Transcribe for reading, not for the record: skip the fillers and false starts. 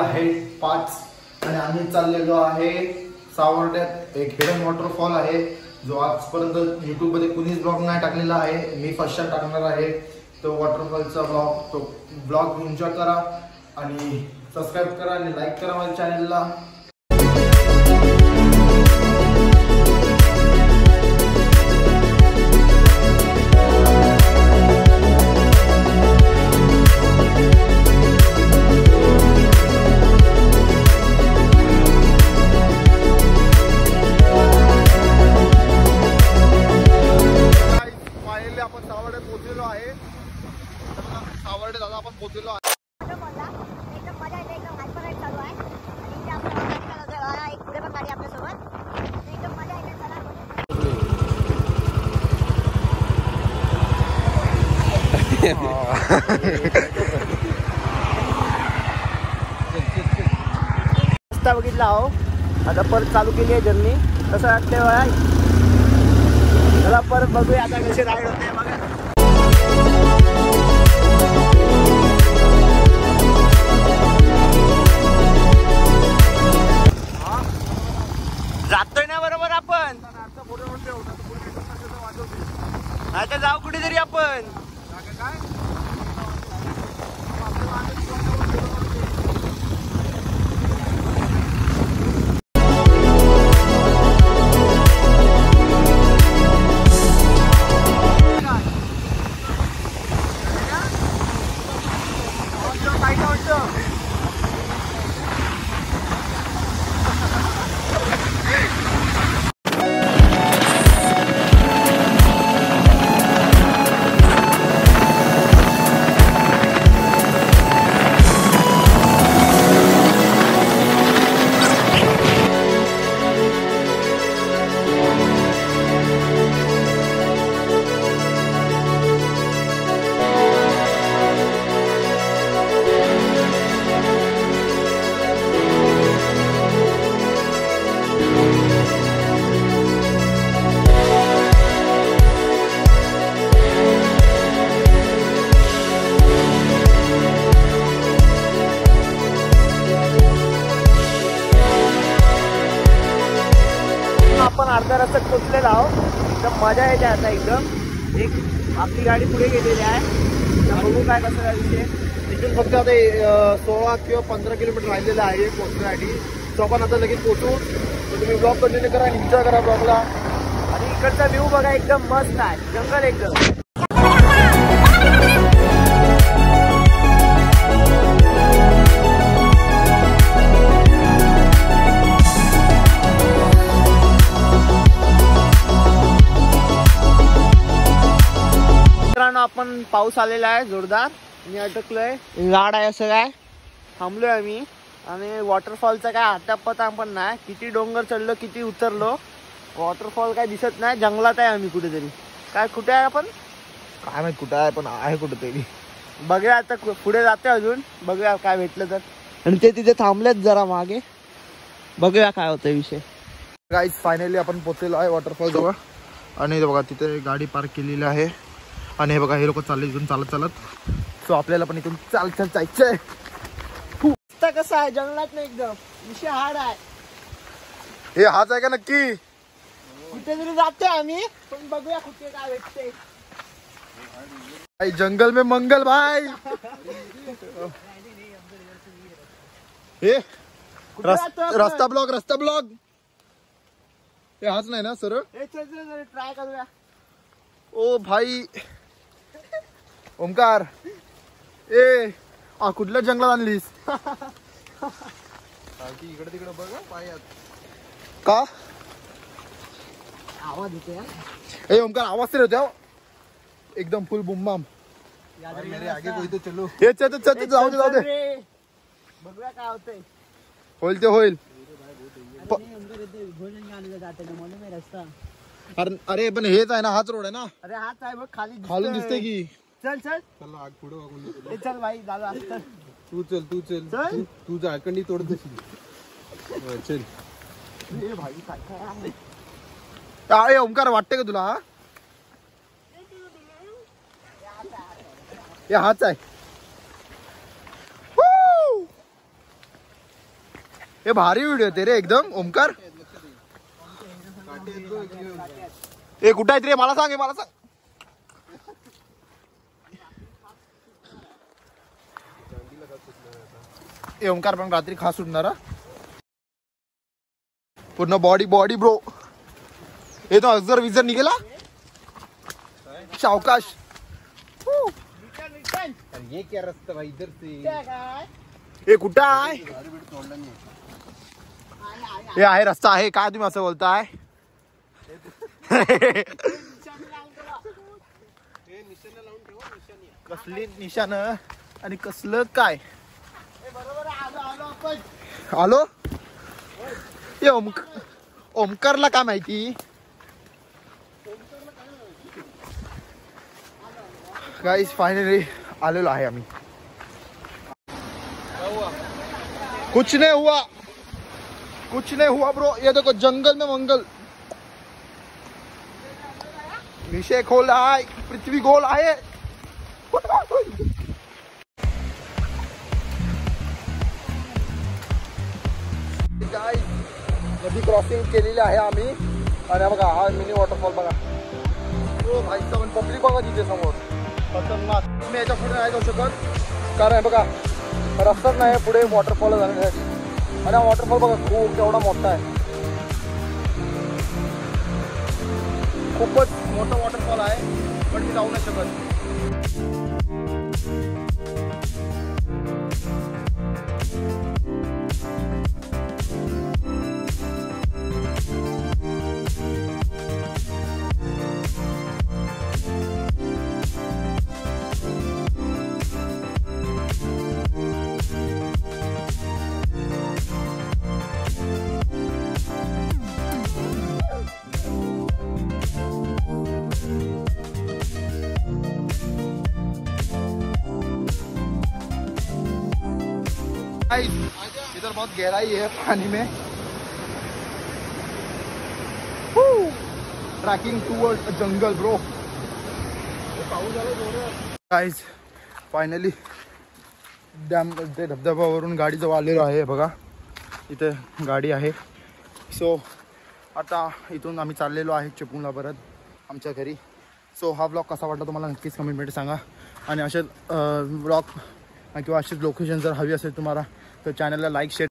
आहे 5 आणि आम्ही चाललेलो आहे सावर्ड्यात. एक हिडन वॉटरफॉल आहे जो आजपर्यंत YouTube मध्ये कुणीच ब्लॉग नाही टाकलेला आहे. मी फर्स्ट टाइम टाकणार आहे तो वॉटरफॉलचा ब्लॉग. तो ब्लॉग एन्जॉय करा आणि सबस्क्राईब करा आणि लाईक करा माझ्या चॅनलला. आपण सावर्ड्यात पोहोचलेलो आहे. सावर्ड्यात आता आपण पोहोचलेलो आहे. एकदम मजा येते, एकदम हायपर राईड चालू आहे आणि इथे आपण एक पुढे पण गाडी आपल्यासोबत. एकदम मजा येते. रस्ता बघितला हो. आता परत चालू केली आहे जर्नी. कसं वाटतंय बघा. चला परत बघूया आता कशी राईड होते बघा. जातोय ना बरोबर आपण. आता जाऊ कुठेतरी आपण. आपण अर्धा रस्त्यात पोचलेला आहोत. एकदम मजा येते आता. एकदम एक आपली गाडी पुढे गेलेली आहे. बघू काय कसं काय विषय. इथून फक्त आता 16 किंवा 15 किलोमीटर राहिलेलं आहे पोहोचण्यासाठी. तो आपण आता लगेच पोहोचू. तर तुम्ही ब्लॉग कंटिन्यू करा, एन्जॉय करा ब्लॉगला. आणि इकडचा व्ह्यू बघा एकदम मस्त आहे. जंगल एकदम. आपण पाऊस आलेला आहे जोरदार. मी अटकलोय. गाड आहे असं काय. थांबलोय आम्ही आणि वॉटरफॉलचा काय आटापता पण नाही. किती डोंगर चढलो, किती उतरलो. वॉटरफॉल काय दिसत नाही. जंगलात आहे आम्ही कुठेतरी. काय कुठे आहे आपण काय माहित कुठे आहे पण आहे कुठेतरी. बघूया आता पुढे जाते अजून. बघूया काय भेटलं तर. आणि ते तिथे थांबलेत जरा मागे. बघूया काय होतं विषय. गाईज फायनली आपण पोहोचलेलो आहे वॉटरफॉल जवळ. आणि बघा तिथे गाडी पार्क केलेली आहे. आणि हे बघा हे लोक चालले इथून चालत चालत. सो आपल्याला पण इथून चालत जायचंय. कसं आहे जंगलात नाही एकदम. विषय हार्ड आहे. हे हाच आहे का नक्की. कुठेतरी जाते आम्ही पण बघूया कुठे काय भेटते. जंगल में मंगल भाई. हे रस्ता ब्लॉग. हे हाच नाही ना सरळ. ट्राय करूया. ओ भाई ओमकार ए कुठल्या जंगलात आणलीस. इकडे तिकडे बघ पायात. का आवाज येते. ए ओमकार आवाज तर होत्या एकदम फुल बुम बाम. आगे कोई तो चलो. जाऊ दे. बघूया काय होतंय. होईल ते होईल. अरे पण हेच आहे ना. हाच रोड आहे ना. अरे हाच आहे बघ. खालून दिसते की. चल चल भाई दादा. तू चल. तू झाकंडी तोडत चल. भाई ओमकार वाटते का तुला. हे हाच आहे. हे भारी व्हिडिओ ते रे एकदम ओमकार. ए कुठं आहेत रे मला सांग, मला सांग. ए ओमकार पण रात्री खास उठणारा पूर्ण बॉडी बॉडी ब्रो. हे तो अजर विजर निघेला सावकाश. ये क्या रस्ता भाई इधर से. हे कुठं आहे. हे आहे रस्ता आहे काय तुम्ही असं बोलताय. कसली निशाण आणि कसलं काय. आलो. ये ओमकारला काय माहिती. गाइस फाइनली आलेलो आहे आम्ही. कुछ नहीं हुआ, कुछ नहीं हुआ ब्रो. ये देखो जंगल में मंगल. विषय खोल आहे, पृथ्वी गोल आहे. नदी क्रॉसिंग केलेली आहे आम्ही. आणि बघा हा मिनी वॉटरफॉल बघा. हो भाई साहेब पब्लिक बघा तिथे समोर. खतरनाक. मी याच्या पुढे नाही जाऊ शकत कारण बघा रस्ताच नाही पुढे वॉटरफॉल जाण्यासाठी. आणि हा वॉटरफॉल बघा खूप केवढा मोठा आहे. खूपच मोठा वॉटरफॉल आहे पण मी जाऊ नाही शकत. इधर बहुत गहराई है पानी में. ट्रैकिंग टूवर्ड जंगल ब्रो. गाइस फायनली डॅम ते धबधब्यावरून गाडी जवळ आलेलो आहे. बघा इथे गाडी आहे. सो आता इथून आम्ही चाललेलो आहे चिपळूणला परत आमच्या घरी. सो हा ब्लॉग कसा वाटला तुम्हाला नक्कीच कमेंटमध्ये सांगा. आणि असेच ब्लॉग किंवा अशीच लोकेशन जर हवी असेल तुम्हाला तर चॅनलला लाईक शेअर